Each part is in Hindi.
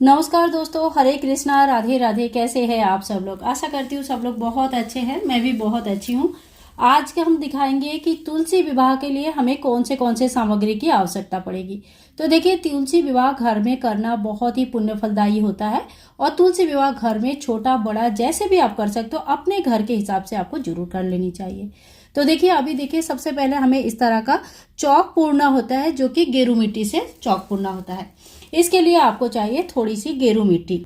नमस्कार दोस्तों, हरे कृष्णा, राधे राधे। कैसे हैं आप सब लोग? आशा करती हूँ सब लोग बहुत अच्छे हैं। मैं भी बहुत अच्छी हूँ। आज के हम दिखाएंगे कि तुलसी विवाह के लिए हमें कौन से सामग्री की आवश्यकता पड़ेगी। तो देखिए, तुलसी विवाह घर में करना बहुत ही पुण्य फलदायी होता है और तुलसी विवाह घर में छोटा बड़ा जैसे भी आप कर सकते हो, अपने घर के हिसाब से आपको जरूर कर लेनी चाहिए। तो देखिए, अभी देखिए, सबसे पहले हमें इस तरह का चौक पूरना होता है, जो कि गेरू मिट्टी से चौक पूरना होता है। इसके लिए आपको चाहिए थोड़ी सी गेरू मिट्टी।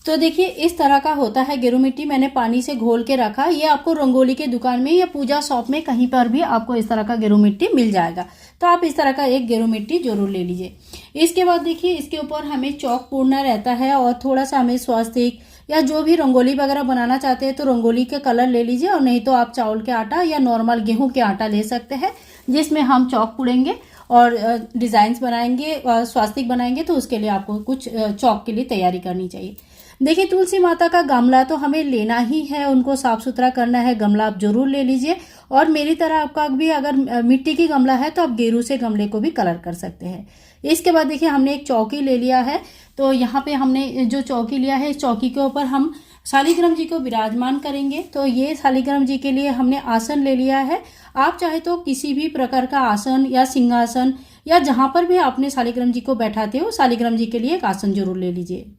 तो देखिए, इस तरह का होता है गेरू मिट्टी। मैंने पानी से घोल के रखा। ये आपको रंगोली के दुकान में या पूजा शॉप में कहीं पर भी आपको इस तरह का गेरू मिट्टी मिल जाएगा। तो आप इस तरह का एक गेरू मिट्टी जरूर ले लीजिए। इसके बाद देखिए, इसके ऊपर हमें चौक पूरना रहता है और थोड़ा सा हमें स्वास्तिक या जो भी रंगोली वगैरह बनाना चाहते हैं तो रंगोली के कलर ले लीजिए, और नहीं तो आप चावल के आटा या नॉर्मल गेहूं के आटा ले सकते हैं, जिसमें हम चौक पूरेंगे और डिजाइन्स बनाएंगे और स्वास्तिक बनाएंगे। तो उसके लिए आपको कुछ चौक के लिए तैयारी करनी चाहिए। देखिए, तुलसी माता का गमला तो हमें लेना ही है, उनको साफ सुथरा करना है। गमला आप जरूर ले लीजिए, और मेरी तरह आपका भी अगर मिट्टी की गमला है तो आप गेरू से गमले को भी कलर कर सकते हैं। इसके बाद देखिए, हमने एक चौकी ले लिया है। तो यहाँ पे हमने जो चौकी लिया है, इस चौकी के ऊपर हम शालिग्राम जी को विराजमान करेंगे। तो ये शालिग्राम जी के लिए हमने आसन ले लिया है। आप चाहे तो किसी भी प्रकार का आसन या सिंहासन या जहां पर भी आपने शालिग्राम जी को बैठाते हो, शालिग्राम जी के लिए एक आसन जरूर ले लीजिए।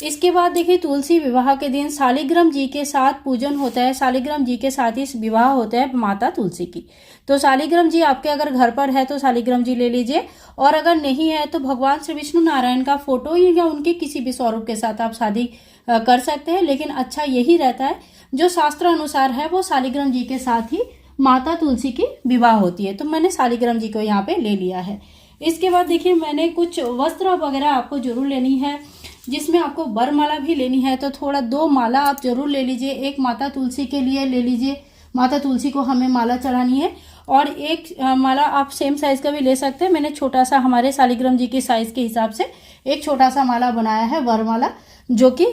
इसके बाद देखिए, तुलसी विवाह के दिन शालिग्राम जी के साथ पूजन होता है। शालिग्राम जी के साथ ही विवाह होता है माता तुलसी की। तो शालिग्राम जी आपके अगर घर पर है तो शालिग्राम जी ले लीजिए, और अगर नहीं है तो भगवान श्री विष्णु नारायण का फोटो या उनके किसी भी स्वरूप के साथ आप शादी कर सकते हैं। लेकिन अच्छा यही रहता है, जो शास्त्र अनुसार है वो शालिग्राम जी के साथ ही माता तुलसी की विवाह होती है। तो मैंने शालिग्राम जी को यहाँ पे ले लिया है। इसके बाद देखिए, मैंने कुछ वस्त्र वगैरह आपको जरूर लेनी है, जिसमें आपको वरमाला भी लेनी है। तो थोड़ा 2 माला आप जरूर ले लीजिए। एक माता तुलसी के लिए ले लीजिए, माता तुलसी को हमें माला चढ़ानी है, और एक माला आप सेम साइज का भी ले सकते हैं। मैंने छोटा सा हमारे शालिग्राम जी के साइज के हिसाब से एक छोटा सा माला बनाया है, वरमाला, जो कि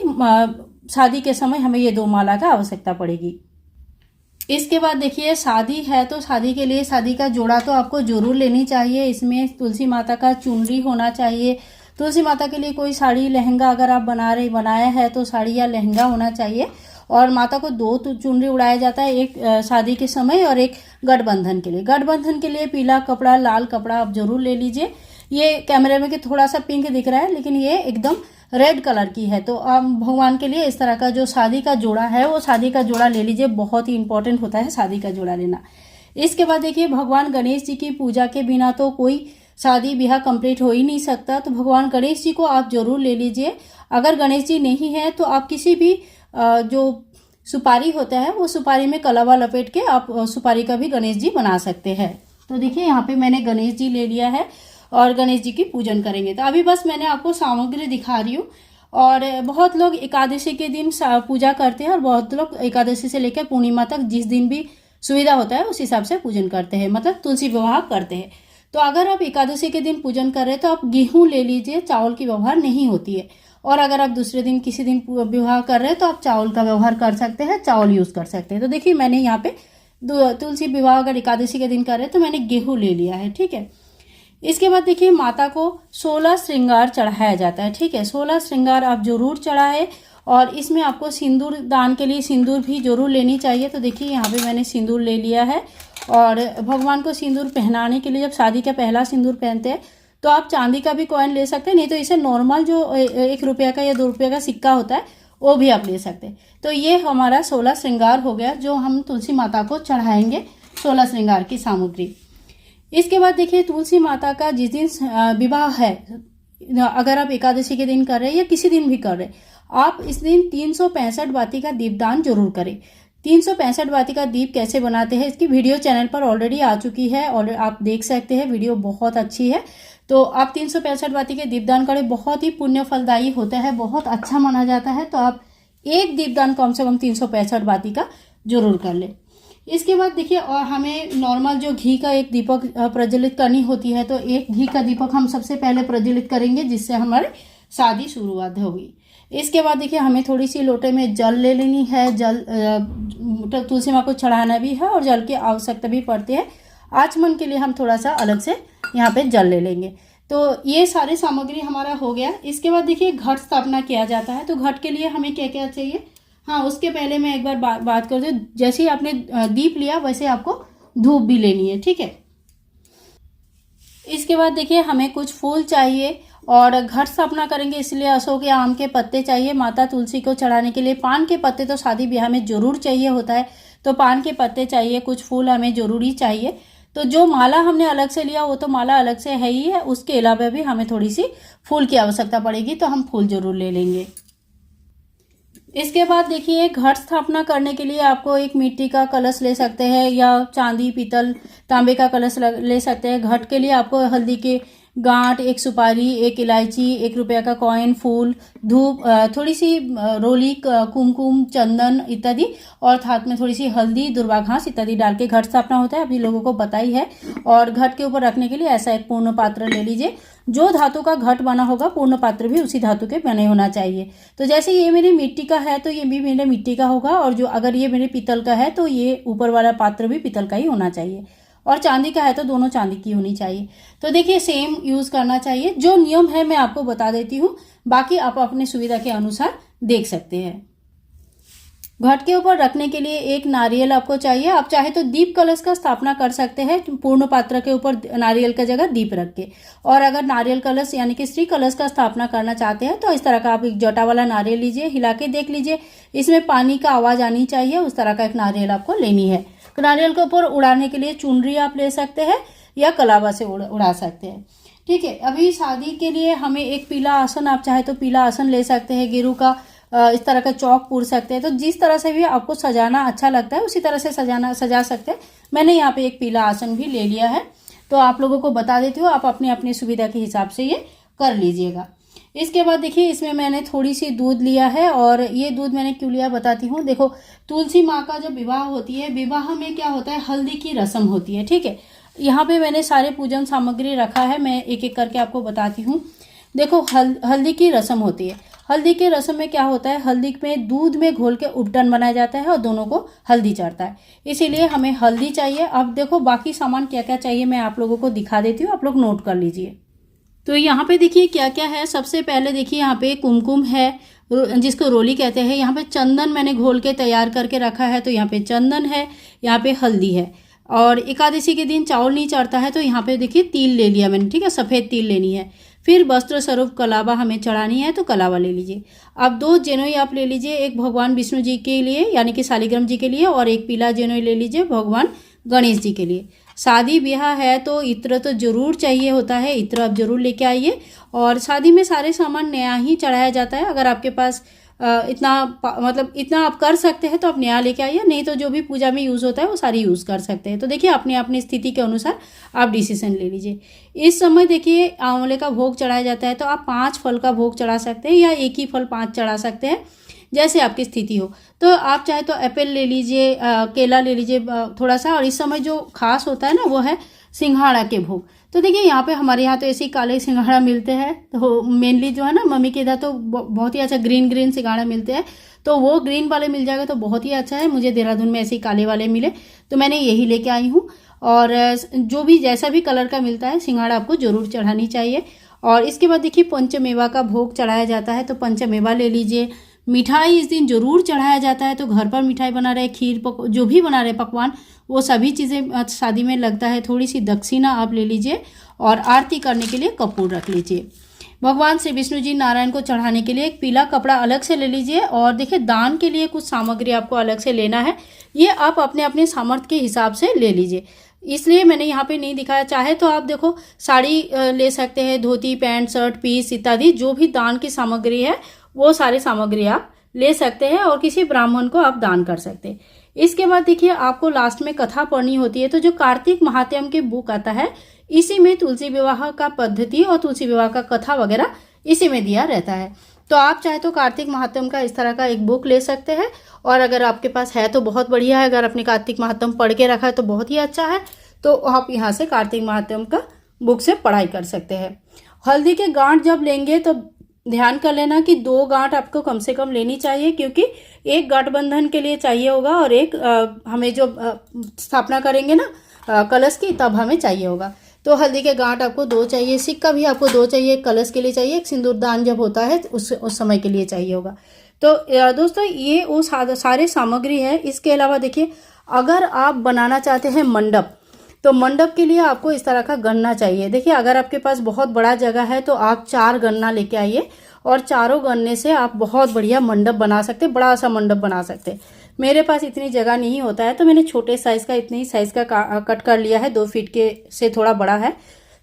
शादी के समय हमें ये 2 माला का आवश्यकता पड़ेगी। इसके बाद देखिए, शादी है तो शादी के लिए शादी का जोड़ा तो आपको जरूर लेनी चाहिए। इसमें तुलसी माता का चुनरी होना चाहिए। तुलसी माता के लिए कोई साड़ी लहंगा अगर आप बनाया है तो साड़ी या लहंगा होना चाहिए। और माता को 2 चुनरी उड़ाया जाता है, एक शादी के समय और एक गठबंधन के लिए। गठबंधन के लिए पीला कपड़ा, लाल कपड़ा आप जरूर ले लीजिए। ये कैमरे में थोड़ा सा पिंक दिख रहा है, लेकिन ये एकदम रेड कलर की है। तो आप भगवान के लिए इस तरह का जो शादी का जोड़ा है वो शादी का जोड़ा ले लीजिए। बहुत ही इंपॉर्टेंट होता है शादी का जोड़ा लेना। इसके बाद देखिए, भगवान गणेश जी की पूजा के बिना तो कोई शादी ब्याह कंप्लीट हो ही नहीं सकता। तो भगवान गणेश जी को आप जरूर ले लीजिए। अगर गणेश जी नहीं है तो आप किसी भी जो सुपारी होता है वो सुपारी में कलावा लपेट के आप सुपारी का भी गणेश जी बना सकते हैं। तो देखिए, यहाँ पे मैंने गणेश जी ले लिया है और गणेश जी की पूजन करेंगे। तो अभी बस मैंने आपको सामग्री दिखा रही हूँ। और बहुत लोग एकादशी के दिन पूजा करते हैं, और बहुत लोग एकादशी से लेकर पूर्णिमा तक जिस दिन भी सुविधा होता है उस हिसाब से पूजन करते हैं, मतलब तुलसी विवाह करते हैं। तो अगर आप एकादशी के दिन पूजन कर रहे हैं तो आप गेहूं ले लीजिए, चावल की व्यवहार नहीं होती है। और अगर आप दूसरे दिन किसी दिन विवाह कर रहे हैं तो आप चावल का व्यवहार कर सकते हैं, चावल यूज कर सकते हैं। तो देखिए, मैंने यहाँ पे तुलसी विवाह अगर एकादशी के दिन कर रहे हैं तो मैंने गेहूं ले लिया है, ठीक है। इसके बाद देखिए, माता को 16 श्रृंगार चढ़ाया जाता है, ठीक है। 16 श्रृंगार आप जरूर चढ़ाए, और इसमें आपको सिंदूर दान के लिए सिंदूर भी जरूर लेनी चाहिए। तो देखिए, यहाँ पे मैंने सिंदूर ले लिया है। और भगवान को सिंदूर पहनाने के लिए जब शादी का पहला सिंदूर पहनते हैं तो आप चांदी का भी कॉइन ले सकते हैं, नहीं तो इसे नॉर्मल जो 1 रुपये का या 2 रुपये का सिक्का होता है वो भी आप ले सकते हैं। तो ये हमारा 16 श्रृंगार हो गया, जो हम तुलसी माता को चढ़ाएंगे, 16 श्रृंगार की सामग्री। इसके बाद देखिए, तुलसी माता का जिस दिन विवाह है, अगर आप एकादशी के दिन कर रहे हैं या किसी दिन भी कर रहे हैं, आप इस दिन 365 बाती का दीपदान जरूर करें। 365 बाती का दीप कैसे बनाते हैं इसकी वीडियो चैनल पर ऑलरेडी आ चुकी है, और आप देख सकते हैं, वीडियो बहुत अच्छी है। तो आप 365 बाती के दीपदान करें, बहुत ही पुण्य फलदायी होता है, बहुत अच्छा माना जाता है। तो आप एक दीपदान कम से कम 365 बाती का जरूर कर ले। इसके बाद देखिए, और हमें नॉर्मल जो घी का एक दीपक प्रज्वलित करनी होती है, तो एक घी का दीपक हम सबसे पहले प्रज्वलित करेंगे, जिससे हमारी शादी शुरुआत होगी। इसके बाद देखिए, हमें थोड़ी सी लोटे में जल ले लेनी है। जल तुलसी माँ को चढ़ाना भी है और जल की आवश्यकता भी पड़ती है। आचमन के लिए हम थोड़ा सा अलग से यहाँ पे जल ले लेंगे। तो ये सारे सामग्री हमारा हो गया। इसके बाद देखिए घट स्थापना किया जाता है, तो घट के लिए हमें क्या क्या चाहिए। हाँ, उसके पहले मैं एक बार बात कर दूँ, जैसे ही आपने दीप लिया वैसे आपको धूप भी लेनी है, ठीक है। इसके बाद देखिए हमें कुछ फूल चाहिए और घट स्थापना करेंगे, इसलिए अशोक या आम के पत्ते चाहिए माता तुलसी को चढ़ाने के लिए। पान के पत्ते तो शादी ब्याह में जरूर चाहिए होता है, तो पान के पत्ते चाहिए, कुछ फूल हमें जरूरी चाहिए। तो जो माला हमने अलग से लिया वो तो माला अलग से है ही है, उसके अलावा भी हमें थोड़ी सी फूल की आवश्यकता पड़ेगी, तो हम फूल जरूर ले लेंगे। इसके बाद देखिए घट स्थापना करने के लिए आपको एक मिट्टी का कलश ले सकते हैं या चांदी पीतल तांबे का कलश ले सकते हैं। घट के लिए आपको हल्दी के गांठ, एक सुपारी, एक इलायची, 1 रुपया का कॉइन, फूल, धूप, थोड़ी सी रोली, कुमकुम, चंदन इत्यादि, और हाथ में थोड़ी सी हल्दी, दुर्वा घास इत्यादि डाल के घट स्थापना होता है, अभी लोगों को पता ही है। और घट के ऊपर रखने के लिए ऐसा एक पूर्ण पात्र ले लीजिए। जो धातु का घट बना होगा पूर्ण पात्र भी उसी धातु के बने होना चाहिए। तो जैसे ये मेरी मिट्टी का है तो ये भी मेरे मिट्टी का होगा, और जो अगर ये मेरे पीतल का है तो ये ऊपर वाला पात्र भी पीतल का ही होना चाहिए, और चांदी का है तो दोनों चांदी की होनी चाहिए। तो देखिए सेम यूज करना चाहिए। जो नियम है मैं आपको बता देती हूँ, बाकी आप अपनी सुविधा के अनुसार देख सकते हैं। घट के ऊपर रखने के लिए एक नारियल आपको चाहिए। आप चाहे तो दीप कलश का स्थापना कर सकते हैं पूर्ण पात्र के ऊपर नारियल का जगह दीप रख के, और अगर नारियल कलश यानी कि श्री कलश का स्थापना करना चाहते हैं तो इस तरह का आप एक जटा वाला नारियल लीजिए, हिला के देख लीजिए, इसमें पानी का आवाज आनी चाहिए, उस तरह का एक नारियल आपको लेनी है। नारियल के ऊपर उड़ाने के लिए चुनरी आप ले सकते हैं या कलावा से उड़ा सकते हैं, ठीक है। अभी शादी के लिए हमें एक पीला आसन, आप चाहे तो पीला आसन ले सकते हैं, गेरू का इस तरह का चौक पूर सकते हैं। तो जिस तरह से भी आपको सजाना अच्छा लगता है उसी तरह से सजा सकते हैं। मैंने यहाँ पे एक पीला आसन भी ले लिया है, तो आप लोगों को बता देती हूँ, आप अपनी अपनी सुविधा के हिसाब से ये कर लीजिएगा। इसके बाद देखिए इसमें मैंने थोड़ी सी दूध लिया है, और ये दूध मैंने क्यों लिया बताती हूँ। देखो तुलसी माँ का जब विवाह होती है, विवाह में क्या होता है, हल्दी की रस्म होती है, ठीक है। यहाँ पे मैंने सारे पूजन सामग्री रखा है, मैं एक एक करके आपको बताती हूँ। देखो हल्दी की रस्म होती है। हल्दी की रस्म में क्या होता है, हल्दी में दूध में घोल के उपटन बनाया जाता है और दोनों को हल्दी चढ़ता है, इसीलिए हमें हल्दी चाहिए। अब देखो बाकी सामान क्या क्या चाहिए मैं आप लोगों को दिखा देती हूँ, आप लोग नोट कर लीजिए। तो यहाँ पे देखिए क्या क्या है। सबसे पहले देखिए यहाँ पे कुमकुम है, जिसको रोली कहते हैं। यहाँ पे चंदन मैंने घोल के तैयार करके रखा है, तो यहाँ पे चंदन है, यहाँ पे हल्दी है। और एकादशी के दिन चावल नहीं चढ़ता है, तो यहाँ पे देखिए तिल ले लिया मैंने, ठीक है, सफ़ेद तिल लेनी है। फिर वस्त्र स्वरूप कलावा हमें चढ़ानी है, तो कलावा ले लीजिए। अब 2 जनेऊ आप ले लीजिए, एक भगवान विष्णु जी के लिए यानी कि शालिग्राम जी के लिए, और एक पीला जनेऊ ले लीजिए भगवान गणेश जी के लिए। शादी ब्याह है तो इत्र तो जरूर चाहिए होता है, इत्र आप जरूर लेके आइए। और शादी में सारे सामान नया ही चढ़ाया जाता है, अगर आपके पास इतना आप कर सकते हैं तो आप नया लेके आइए, नहीं तो जो भी पूजा में यूज़ होता है वो सारी यूज़ कर सकते हैं। तो देखिए अपनी अपनी स्थिति के अनुसार आप डिसीजन ले लीजिए। इस समय देखिए आंवले का भोग चढ़ाया जाता है, तो आप 5 फल का भोग चढ़ा सकते हैं या एक ही फल 5 चढ़ा सकते हैं, जैसे आपकी स्थिति हो। तो आप चाहे तो एप्पल ले लीजिए, केला ले लीजिए थोड़ा सा। और इस समय जो खास होता है ना वो है सिंघाड़ा के भोग। तो देखिए यहाँ पे हमारे यहाँ तो ऐसे ही काले सिंघाड़ा मिलते हैं, तो मेनली जो है ना मम्मी के इधर तो बहुत ही अच्छा ग्रीन सिंघाड़ा मिलते हैं, तो वो ग्रीन वाले मिल जाएगा तो बहुत ही अच्छा है। मुझे देहरादून में ऐसे ही काले वाले मिले तो मैंने यही लेके आई हूँ। और जो भी जैसा भी कलर का मिलता है सिंघाड़ा आपको जरूर चढ़ानी चाहिए। और इसके बाद देखिए पंचमेवा का भोग चढ़ाया जाता है, तो पंचमेवा ले लीजिए। मिठाई इस दिन जरूर चढ़ाया जाता है, तो घर पर मिठाई बना रहे, खीर जो भी बना रहे पकवान, वो सभी चीज़ें शादी में लगता है। थोड़ी सी दक्षिणा आप ले लीजिए, और आरती करने के लिए कपूर रख लीजिए। भगवान श्री विष्णु जी नारायण को चढ़ाने के लिए एक पीला कपड़ा अलग से ले लीजिए। और देखिए दान के लिए कुछ सामग्री आपको अलग से लेना है, ये आप अपने अपने सामर्थ्य के हिसाब से ले लीजिए, इसलिए मैंने यहाँ पे नहीं दिखाया। चाहे तो आप देखो साड़ी ले सकते हैं, धोती पैंट शर्ट पीस इत्यादि, जो भी दान की सामग्री है वो सारी सामग्री आप ले सकते हैं, और किसी ब्राह्मण को आप दान कर सकते हैं। इसके बाद देखिए आपको लास्ट में कथा पढ़नी होती है, तो जो कार्तिक महात्म्य के बुक आता है इसी में तुलसी विवाह का पद्धति और तुलसी विवाह का कथा वगैरह इसी में दिया रहता है। तो आप चाहे तो कार्तिक महात्म्य का इस तरह का एक बुक ले सकते हैं, और अगर आपके पास है तो बहुत बढ़िया है, अगर अपने कार्तिक महात्म्य पढ़ के रखा है तो बहुत ही अच्छा है, तो आप यहाँ से कार्तिक महात्म्य का बुक से पढ़ाई कर सकते हैं। हल्दी के गांठ जब लेंगे तो ध्यान कर लेना कि 2 गांठ आपको कम से कम लेनी चाहिए, क्योंकि एक गठबंधन के लिए चाहिए होगा और एक हमें जो स्थापना करेंगे ना कलश की, तब हमें चाहिए होगा। तो हल्दी के गांठ आपको 2 चाहिए, सिक्का भी आपको 2 चाहिए, कलश के लिए चाहिए, एक सिंदूरदान जब होता है उस समय के लिए चाहिए होगा। तो दोस्तों ये वो सारे सामग्री है। इसके अलावा देखिए, अगर आप बनाना चाहते हैं मंडप, तो मंडप के लिए आपको इस तरह का गन्ना चाहिए। देखिए, अगर आपके पास बहुत बड़ा जगह है तो आप 4 गन्ना लेके आइए और चारों गन्ने से आप बहुत बढ़िया मंडप बना सकते, बड़ा सा मंडप बना सकते। मेरे पास इतनी जगह नहीं होता है तो मैंने छोटे साइज़ का, इतनी साइज़ का कट कर लिया है, 2 फीट के से थोड़ा बड़ा है,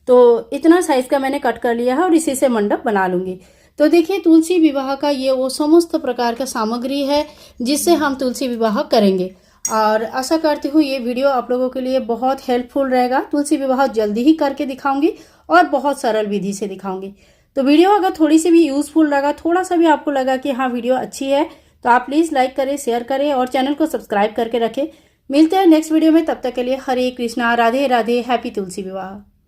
तो इतना साइज़ का मैंने कट कर लिया है और इसी से मंडप बना लूँगी। तो देखिए, तुलसी विवाह का ये वो समस्त प्रकार का सामग्री है जिससे हम तुलसी विवाह करेंगे। और आशा करती हूँ ये वीडियो आप लोगों के लिए बहुत हेल्पफुल रहेगा। तुलसी विवाह जल्दी ही करके दिखाऊंगी और बहुत सरल विधि से दिखाऊंगी। तो वीडियो अगर थोड़ी सी भी यूजफुल लगा, थोड़ा सा भी आपको लगा कि हाँ वीडियो अच्छी है, तो आप प्लीज़ लाइक करें, शेयर करें और चैनल को सब्सक्राइब करके रखें। मिलते हैं नेक्स्ट वीडियो में, तब तक के लिए हरे कृष्णा, राधे राधे, हैप्पी तुलसी विवाह।